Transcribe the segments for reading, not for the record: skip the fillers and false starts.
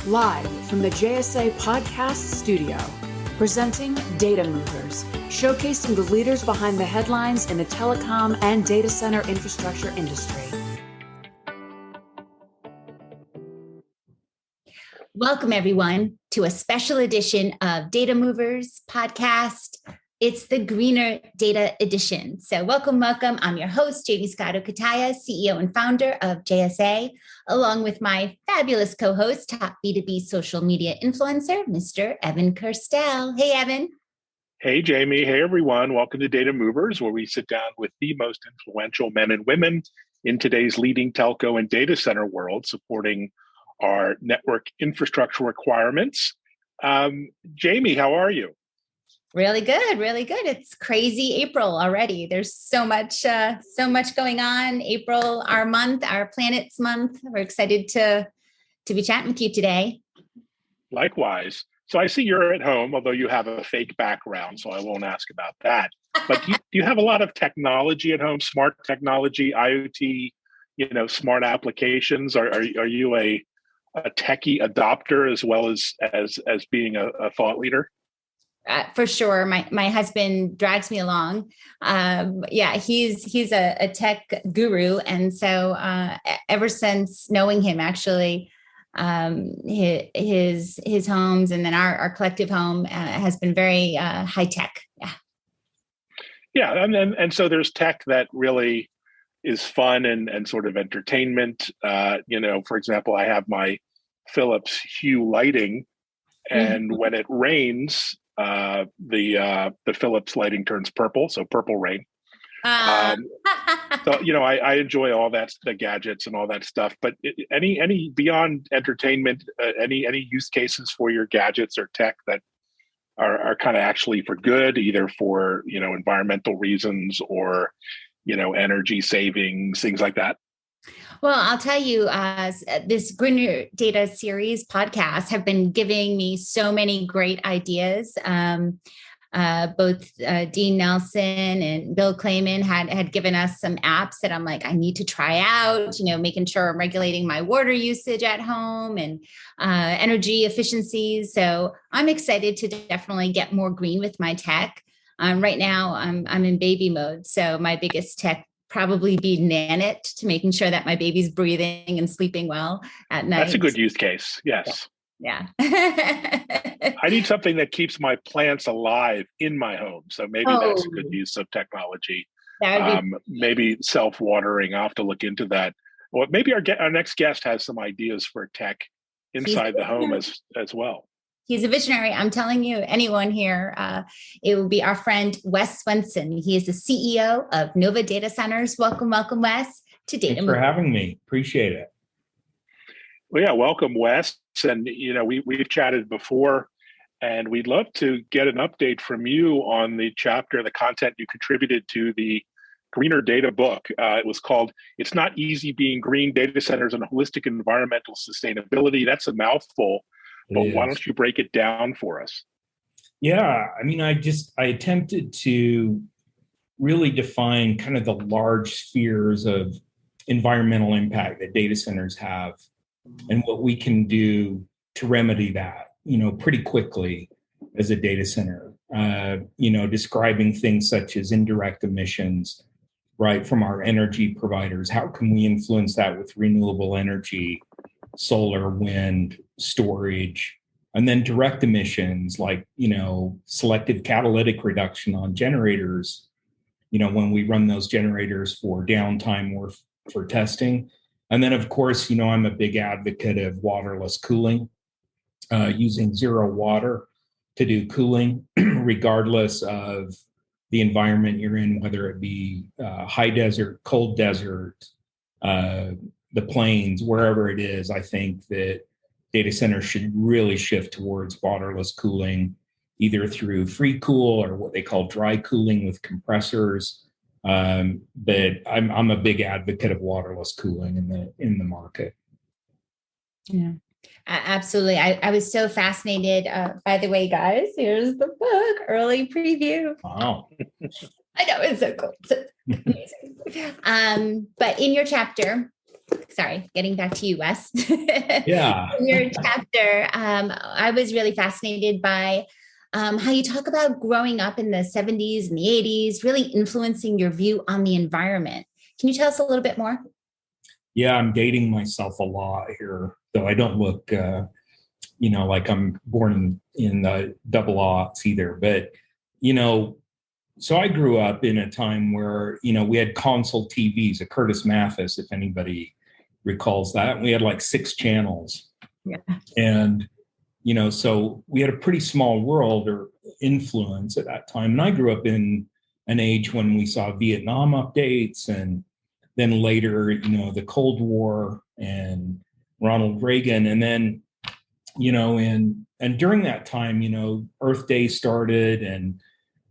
Live from the JSA Podcast Studio, presenting Data Movers, showcasing the leaders behind the headlines in the telecom and data center infrastructure industry. Welcome, everyone, to a special edition of Data Movers podcast. It's the Greener Data Edition. So welcome. I'm your host, Jamie Scotto-Kataya, CEO and founder of JSA, along with my fabulous co-host, top B2B social media influencer, Mr. Evan Kirstel. Hey, Evan. Hey, Jamie. Hey, everyone. Welcome to Data Movers, where we sit down with the most influential men and women in today's leading telco and data center world, supporting our network infrastructure requirements. Jamie, how are you? Really good, really good. It's crazy April already. There's so much going on. April, our month, our planet's month. We're excited to be chatting with you today. Likewise. So I see you're at home, although you have a fake background, so I won't ask about that. But do you have a lot of technology at home, smart technology, IoT, smart applications? Are you a techie adopter as well as being a thought leader? For sure. My husband drags me along. He's a tech guru. And so ever since knowing him, actually, his homes and then our collective home has been very high tech. Yeah. And so there's tech that really is fun and sort of entertainment. For example, I have my Philips Hue lighting, and when it rains, the Philips lighting turns purple, so purple rain. So I enjoy all that, the gadgets and all that stuff. But any beyond entertainment, any use cases for your gadgets or tech that are kind of actually for good, either for environmental reasons or energy savings, things like that? Well, I'll tell you, this Greener Data series podcast have been giving me so many great ideas. Both Dean Nelson and Bill Clayman had given us some apps that I'm like, I need to try out, making sure I'm regulating my water usage at home and energy efficiencies. So I'm excited to definitely get more green with my tech. Right now, I'm in baby mode. So my biggest tech probably be Nanit, to making sure that my baby's breathing and sleeping well at night. That's a good use case. Yes. Yeah. I need something that keeps my plants alive in my home. So maybe that's a good use of technology. Maybe self-watering. I'll have to look into that. Well, maybe our next guest has some ideas for tech inside the home as well. He's a visionary. I'm telling you, anyone here, it will be our friend, Wes Swenson. He is the CEO of Nova Data Centers. Welcome, Wes, to Data. Thanks for having me. Appreciate it. Well, yeah, welcome, Wes. And, we've chatted before, and we'd love to get an update from you on the content you contributed to the Greener Data book. It was called "It's Not Easy Being Green: Data Centers and Holistic Environmental Sustainability." That's a mouthful. But why don't you break it down for us? Yeah, I attempted to really define kind of the large spheres of environmental impact that data centers have and what we can do to remedy that, pretty quickly as a data center. Describing things such as indirect emissions, right, from our energy providers. How can we influence that with renewable energy, solar, wind, storage, and then direct emissions like, selective catalytic reduction on generators, when we run those generators for downtime or for testing. And then, of course, I'm a big advocate of waterless cooling, using zero water to do cooling, regardless of the environment you're in, whether it be high desert, cold desert, the plains, wherever it is. I think that data centers should really shift towards waterless cooling, either through free cool or what they call dry cooling with compressors. But I'm a big advocate of waterless cooling in the market. Yeah, absolutely. I was so fascinated. By the way, guys, here's the book, early preview. Wow. I know, it's so cool. It's amazing. But in your chapter, sorry, getting back to you, Wes. Yeah. In your chapter, I was really fascinated by how you talk about growing up in the 70s and the 80s, really influencing your view on the environment. Can you tell us a little bit more? Yeah, I'm dating myself a lot here, though I don't look, like I'm born in the double aughts either. But, so I grew up in a time where, we had console TVs, a Curtis Mathis, if anybody recalls that. We had like 6 channels. Yeah. And, so we had a pretty small world or influence at that time. And I grew up in an age when we saw Vietnam updates, and then later, the Cold War and Ronald Reagan. And then, and during that time, Earth Day started. And,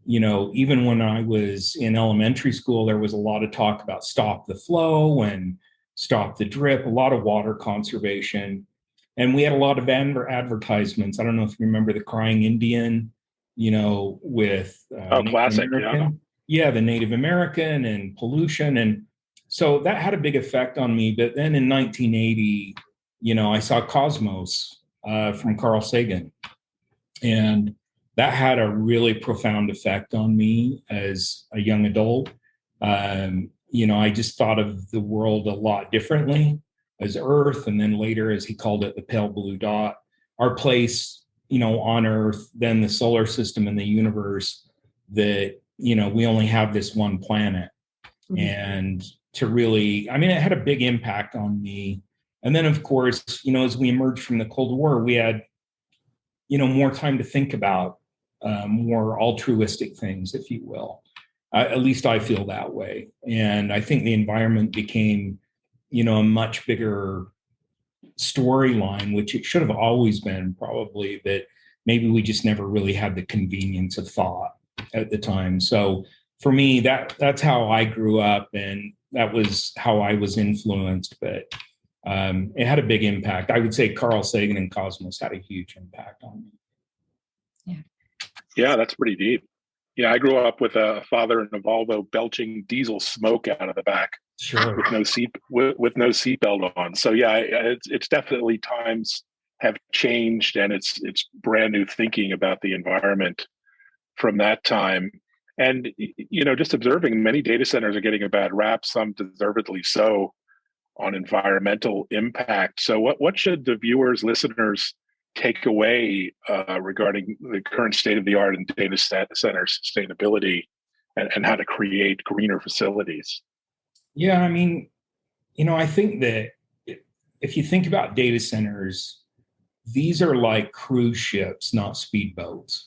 even when I was in elementary school, there was a lot of talk about stop the flow and stop the drip, a lot of water conservation. And we had a lot of advertisements. I don't know if you remember the Crying Indian, with classic, yeah, the Native American and pollution. And so that had a big effect on me. But then in 1980, I saw Cosmos from Carl Sagan. And that had a really profound effect on me as a young adult. I just thought of the world a lot differently as Earth, and then later, as he called it, the pale blue dot, our place, on Earth, then the solar system and the universe, that, we only have this one planet. Mm-hmm. And to really, it had a big impact on me. And then, of course, as we emerged from the Cold War, we had, more time to think about more altruistic things, if you will. At least I feel that way. And I think the environment became, a much bigger storyline, which it should have always been probably, but maybe we just never really had the convenience of thought at the time. So for me, that's how I grew up, and that was how I was influenced. But it had a big impact. I would say Carl Sagan and Cosmos had a huge impact on me. Yeah, that's pretty deep. Yeah, I grew up with a father in a Volvo belching diesel smoke out of the back, sure, with no seatbelt on. So yeah, it's definitely times have changed, and it's brand new thinking about the environment from that time. And just observing, many data centers are getting a bad rap, some deservedly so, on environmental impact. So what should the viewers, listeners take away regarding the current state of the art in data center sustainability and how to create greener facilities? Yeah, I think that if you think about data centers, these are like cruise ships, not speedboats.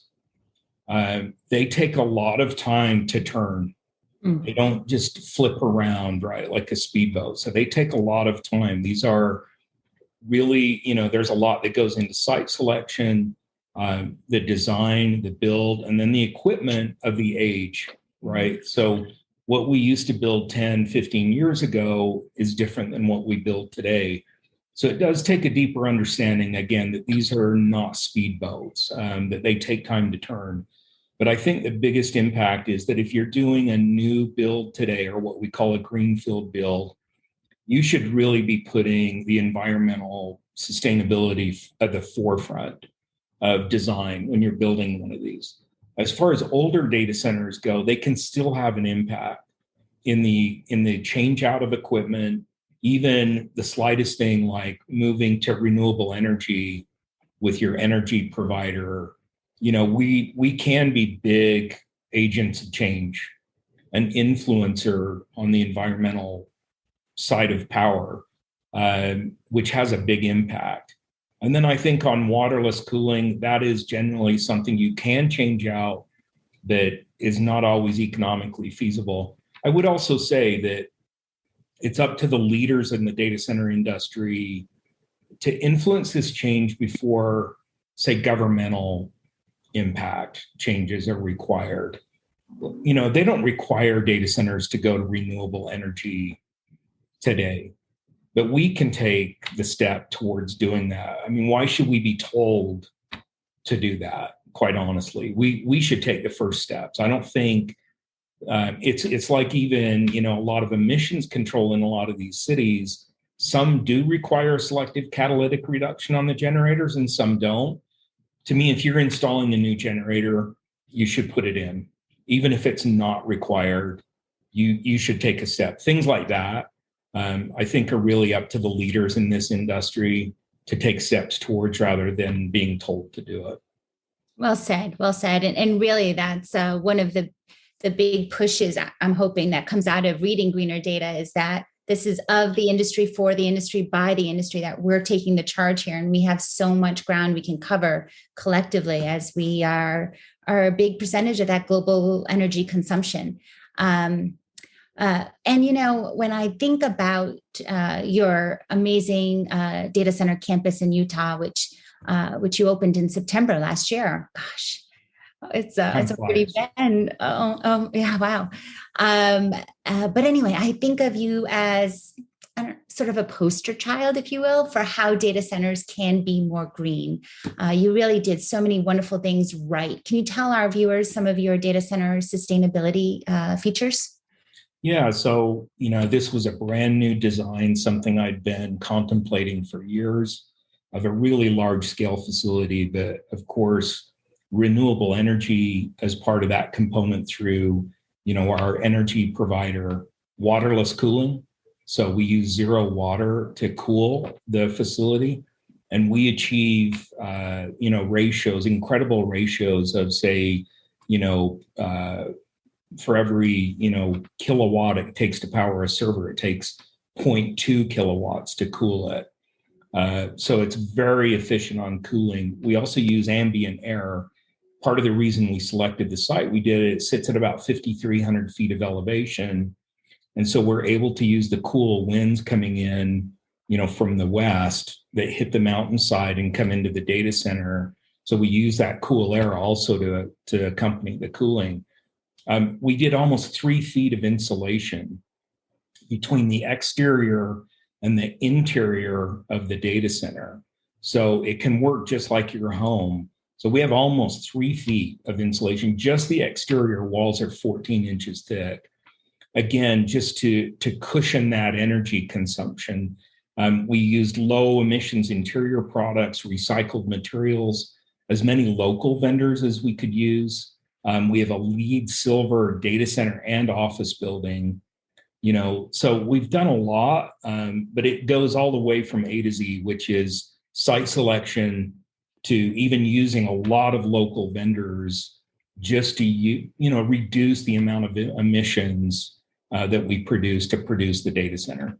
They take a lot of time to turn. Mm-hmm. They don't just flip around, right, like a speedboat. So they take a lot of time. These are really, there's a lot that goes into site selection, the design, the build, and then the equipment of the age, right? So what we used to build 10, 15 years ago is different than what we build today. So it does take a deeper understanding, again, that these are not speedboats, that they take time to turn. But I think the biggest impact is that if you're doing a new build today, or what we call a greenfield build, you should really be putting the environmental sustainability at the forefront of design when you're building one of these. As far as older data centers go, they can still have an impact in the change out of equipment, even the slightest thing like moving to renewable energy with your energy provider. We can be big agents of change, an influencer on the environmental side of power, which has a big impact. And then I think on waterless cooling, that is generally something you can change out that is not always economically feasible. I would also say that it's up to the leaders in the data center industry to influence this change before, say, governmental impact changes are required. They don't require data centers to go to renewable energy today, but we can take the step towards doing that. Why should we be told to do that? Quite honestly, we should take the first steps. I don't think it's like even a lot of emissions control in a lot of these cities. Some do require selective catalytic reduction on the generators and some don't. To me, if you're installing a new generator, you should put it in. Even if it's not required, you should take a step. Things like that, I think, are really up to the leaders in this industry to take steps towards rather than being told to do it. Well said, well said. And really that's one of the big pushes I'm hoping that comes out of reading greener data is that this is of the industry, for the industry, by the industry, that we're taking the charge here. And we have so much ground we can cover collectively as we are a big percentage of that global energy consumption. And, when I think about your amazing data center campus in Utah, which you opened in September last year, gosh, it's a pretty bend. Yeah, wow. But anyway, I think of you as sort of a poster child, if you will, for how data centers can be more green. You really did so many wonderful things right. Can you tell our viewers some of your data center sustainability features? Yeah, so, this was a brand new design, something I'd been contemplating for years, of a really large scale facility that, of course, renewable energy as part of that component through, our energy provider, waterless cooling. So we use zero water to cool the facility. And we achieve, ratios, incredible ratios of, say, for every, kilowatt it takes to power a server, it takes 0.2 kilowatts to cool it. So it's very efficient on cooling. We also use ambient air. Part of the reason we selected the site we did, it sits at about 5,300 feet of elevation. And so we're able to use the cool winds coming in, from the west that hit the mountainside and come into the data center. So we use that cool air also to accompany the cooling. We did almost 3 feet of insulation between the exterior and the interior of the data center. So it can work just like your home. So we have almost 3 feet of insulation. Just the exterior walls are 14 inches thick. Again, just to cushion that energy consumption. We used low emissions interior products, recycled materials, as many local vendors as we could use. We have a LEED silver data center and office building. So we've done a lot, but it goes all the way from A to Z, which is site selection to even using a lot of local vendors just to, reduce the amount of emissions that we produce to produce the data center.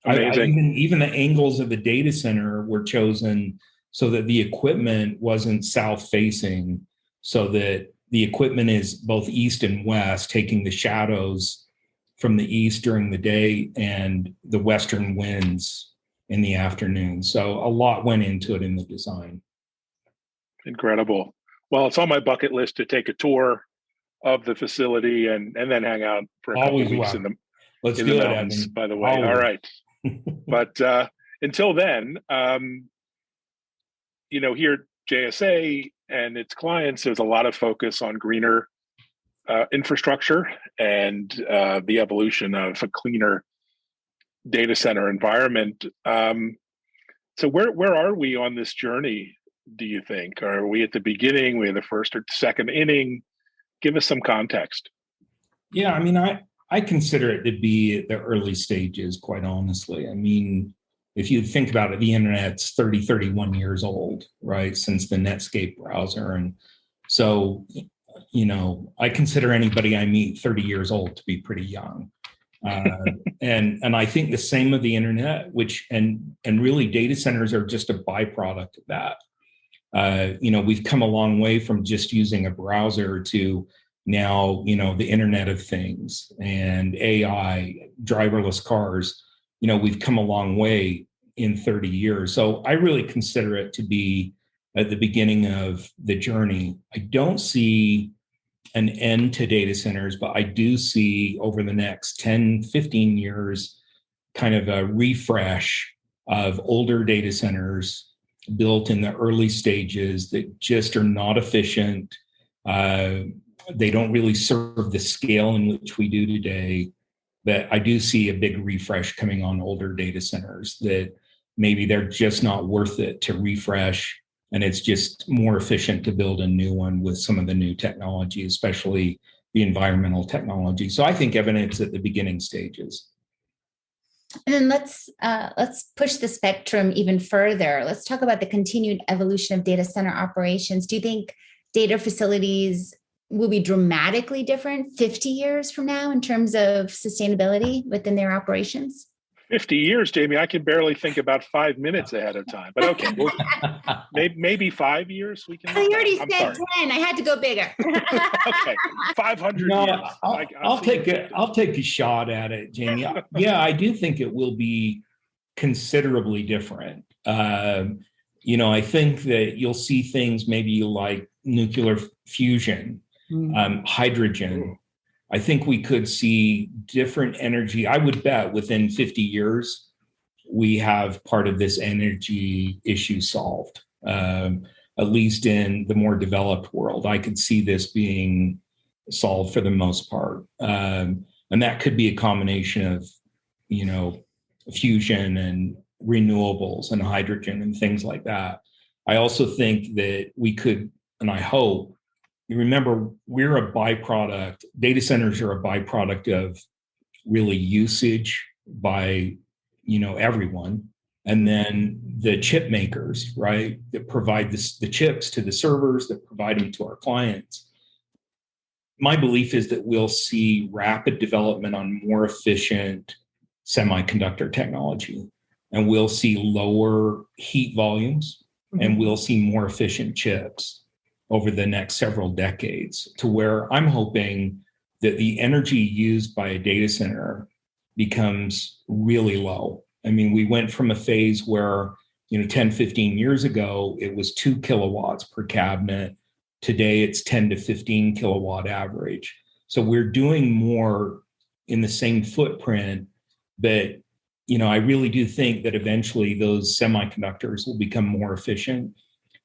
Even the angles of the data center were chosen so that the equipment wasn't south facing, so that the equipment is both east and west, taking the shadows from the east during the day and the western winds in the afternoon. So a lot went into it in the design. Incredible. Well, it's on my bucket list to take a tour of the facility and then hang out for a couple of weeks in the mountains, Evan. By the way. Always. All right. But until then, here at JSA and its clients, there's a lot of focus on greener infrastructure and the evolution of a cleaner data center environment. So where are we on this journey, do you think? Are we at the beginning? We in the first or second inning? Give us some context. Yeah, I mean, I consider it to be at the early stages, quite honestly. I mean, if you think about it, the internet's 30, 31 years old, right, since the Netscape browser. And so, I consider anybody I meet 30 years old to be pretty young. And I think the same of the internet, and really data centers are just a byproduct of that. We've come a long way from just using a browser to now, the Internet of Things and AI, driverless cars. We've come a long way in 30 years. So I really consider it to be at the beginning of the journey. I don't see an end to data centers, but I do see over the next 10, 15 years, kind of a refresh of older data centers built in the early stages that just are not efficient. They don't really serve the scale in which we do today. But I do see a big refresh coming on older data centers that maybe they're just not worth it to refresh. And it's just more efficient to build a new one with some of the new technology, especially the environmental technology. So I think, Evan, it's at the beginning stages. And then let's push the spectrum even further. Let's talk about the continued evolution of data center operations. Do you think data facilities will be dramatically different 50 years from now in terms of sustainability within their operations? 50 years, Jamie, I can barely think about 5 minutes ahead of time. But okay, well, maybe 5 years we can. You already said 10. I had to go bigger. Okay, 500 No, years. I'll take a shot at it, Jamie. Yeah, I do think it will be considerably different. I think that you'll see things maybe like nuclear fusion, hydrogen. I think we could see different energy. I would bet within 50 years, we have part of this energy issue solved, at least in the more developed world. I could see this being solved for the most part. And that could be a combination of, fusion and renewables and hydrogen and things like that. I also think that we could, and I hope, you remember, we're a byproduct. Data centers are a byproduct of really usage by, everyone. And then the chip makers, right, that provide the chips to the servers, that provide them to our clients. My belief is that we'll see rapid development on more efficient semiconductor technology, and we'll see lower heat volumes, and we'll see more efficient chips over the next several decades, to where I'm hoping that the energy used by a data center becomes really low. I mean, we went from a phase where, 10, 15 years ago, it was 2 kilowatts per cabinet. Today, it's 10 to 15 kilowatt average. So we're doing more in the same footprint, but, I really do think that eventually those semiconductors will become more efficient.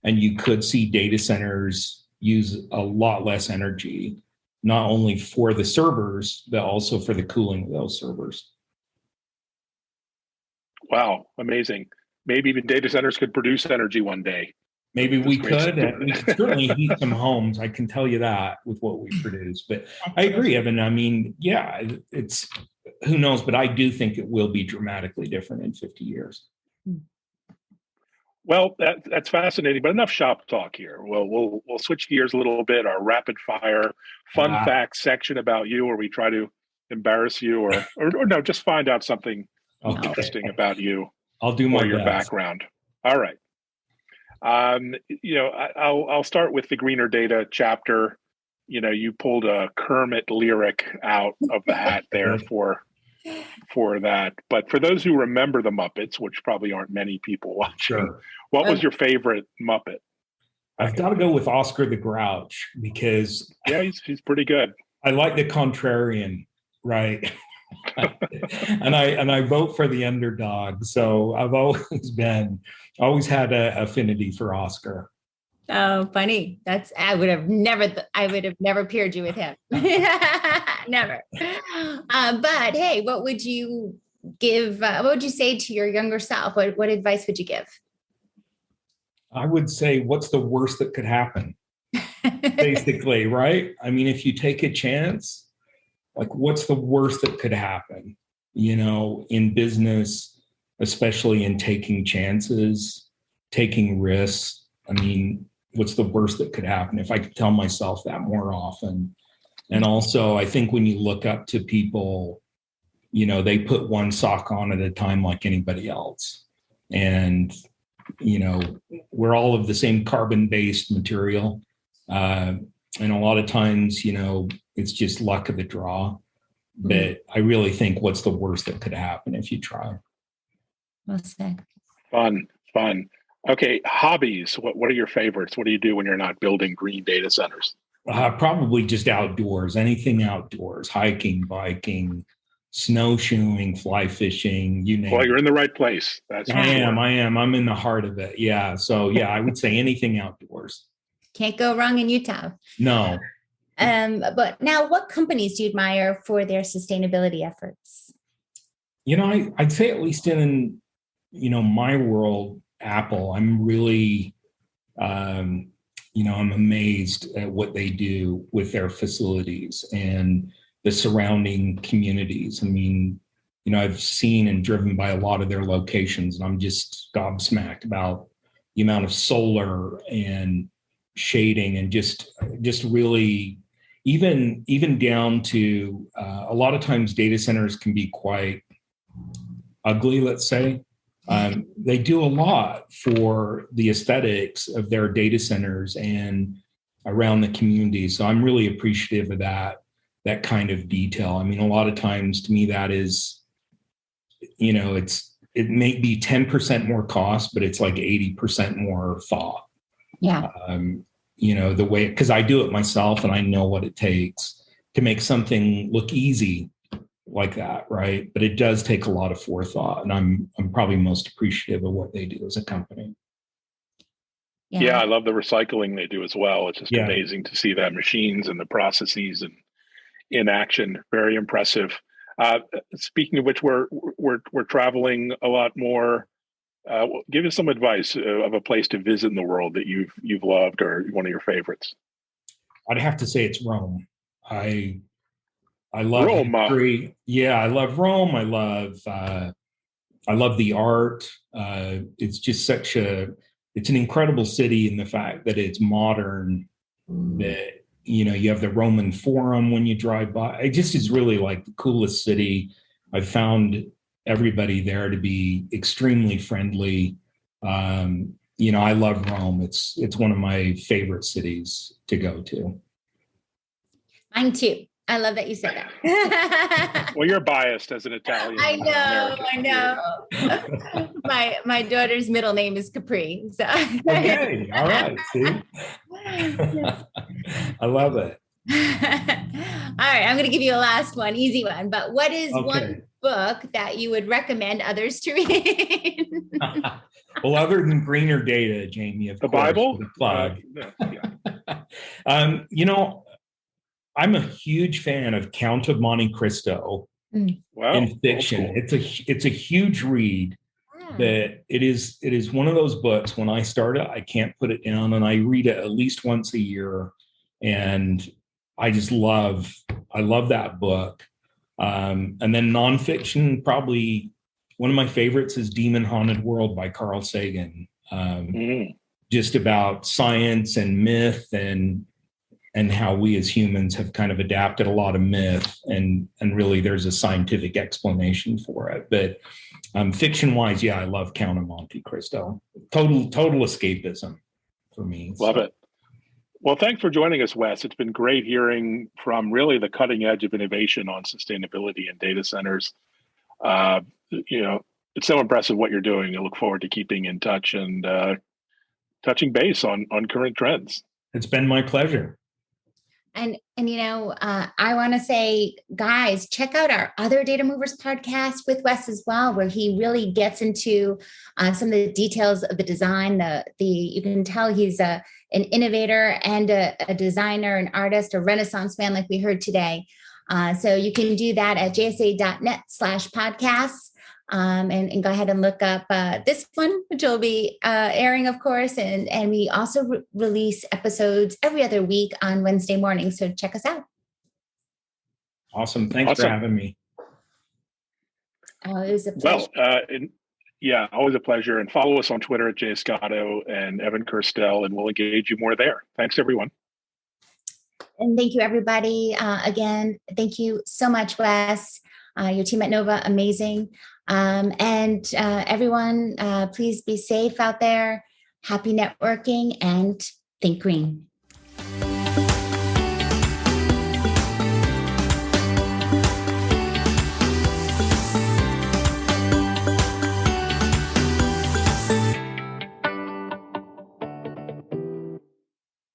And you could see data centers use a lot less energy, not only for the servers, but also for the cooling of those servers. Wow, amazing. Maybe even data centers could produce energy one day. Maybe we could. We could certainly heat some homes. I can tell you that with what we produce. But I agree, Evan. I mean, yeah, it's who knows, but I do think it will be dramatically different in 50 years. Well, that's fascinating, but enough shop talk here. Well, we'll switch gears a little bit. Our rapid fire fun fact section about you, where we try to embarrass you, or no, just find out something interesting about you. I'll do my your best. Background. All right. I'll start with the greener data chapter. You pulled a Kermit lyric out of the hat there for that. But for those who remember the Muppets, which probably aren't many people watching, Sure. What was your favorite Muppet? I've got to go with Oscar the Grouch, because he's pretty good. I like the contrarian, right? and I vote for the underdog. So I've always had an affinity for Oscar. Oh, funny. I would have never paired you with him. Never. But hey, what would you give? What would you say to your younger self? What advice would you give? I would say, what's the worst that could happen? Basically, right? I mean, if you take a chance, like, what's the worst that could happen? In business, especially in taking chances, taking risks. I mean, what's the worst that could happen? If I could tell myself that more often. And also, I think when you look up to people, they put one sock on at a time like anybody else. And, we're all of the same carbon-based material. And a lot of times, it's just luck of the draw. But I really think, what's the worst that could happen if you try? Well said. Fun. Okay, hobbies. What are your favorites? What do you do when you're not building green data centers? Probably just outdoors, anything outdoors, hiking, biking, snowshoeing, fly fishing, you name it. Well, you're in the right place. I am. I'm in the heart of it. Yeah. So yeah, I would say anything outdoors. Can't go wrong in Utah. No. But now, what companies do you admire for their sustainability efforts? I'd say, at least in, my world, Apple, I'm really, I'm amazed at what they do with their facilities and the surrounding communities. I mean, I've seen and driven by a lot of their locations, and I'm just gobsmacked about the amount of solar and shading, and just really, even down to a lot of times data centers can be quite ugly, let's say. They do a lot for the aesthetics of their data centers and around the community. So I'm really appreciative of that kind of detail. I mean, a lot of times to me, that is, it may be 10% more cost, but it's like 80% more thought. Yeah. The way, because I do it myself and I know what it takes to make something look easy like that, right? But it does take a lot of forethought, and I'm probably most appreciative of what they do as a company. Yeah, I love the recycling they do as well. It's just amazing to see that machines and the processes and in action. Very impressive. Speaking of which, we're traveling a lot more. Give us some advice of a place to visit in the world that you've loved, or one of your favorites. I'd have to say it's Rome. I love Rome. history. Yeah, I love Rome. I love the art. It's just it's an incredible city in the fact that it's modern, that, you have the Roman Forum when you drive by. It just is really like the coolest city. I've found everybody there to be extremely friendly. I love Rome. It's one of my favorite cities to go to. Mine too. I love that you said that. Well, you're biased as an Italian. I know. My daughter's middle name is Capri. So. Okay. All right. See? I love it. All right. I'm going to give you a last one, easy one. But what is one book that you would recommend others to read? Well, other than Greener Data, Jamie, of the course, Bible? The plug. I'm a huge fan of Count of Monte Cristo in fiction. Cool. It's a huge read. That it is one of those books. When I start it, I can't put it down, and I read it at least once a year. And I love that book. And then nonfiction, probably one of my favorites is Demon Haunted World by Carl Sagan. Just about science and myth and how we as humans have kind of adapted a lot of myth, and really there's a scientific explanation for it. But fiction wise, I love Count of Monte Cristo. Total escapism for me. Love it. Well, thanks for joining us, Wes. It's been great hearing from really the cutting edge of innovation on sustainability and data centers. It's so impressive what you're doing. I look forward to keeping in touch and touching base on current trends. It's been my pleasure. And I want to say, guys, check out our other Data Movers podcast with Wes as well, where he really gets into some of the details of the design. You can tell he's an innovator and a designer, an artist, a Renaissance man, like we heard today. So you can do that at jsa.net/podcasts. And go ahead and look up this one, which will be airing, of course. And we also release episodes every other week on Wednesday morning. So check us out. Awesome. Thanks for having me. Oh, it was a pleasure. Well, always a pleasure. And follow us on Twitter at JScotto and Evan Kirstel, and we'll engage you more there. Thanks, everyone. And thank you, everybody. Again, thank you so much, Wes. Your team at Nova, amazing. And everyone, please be safe out there. Happy networking and think green.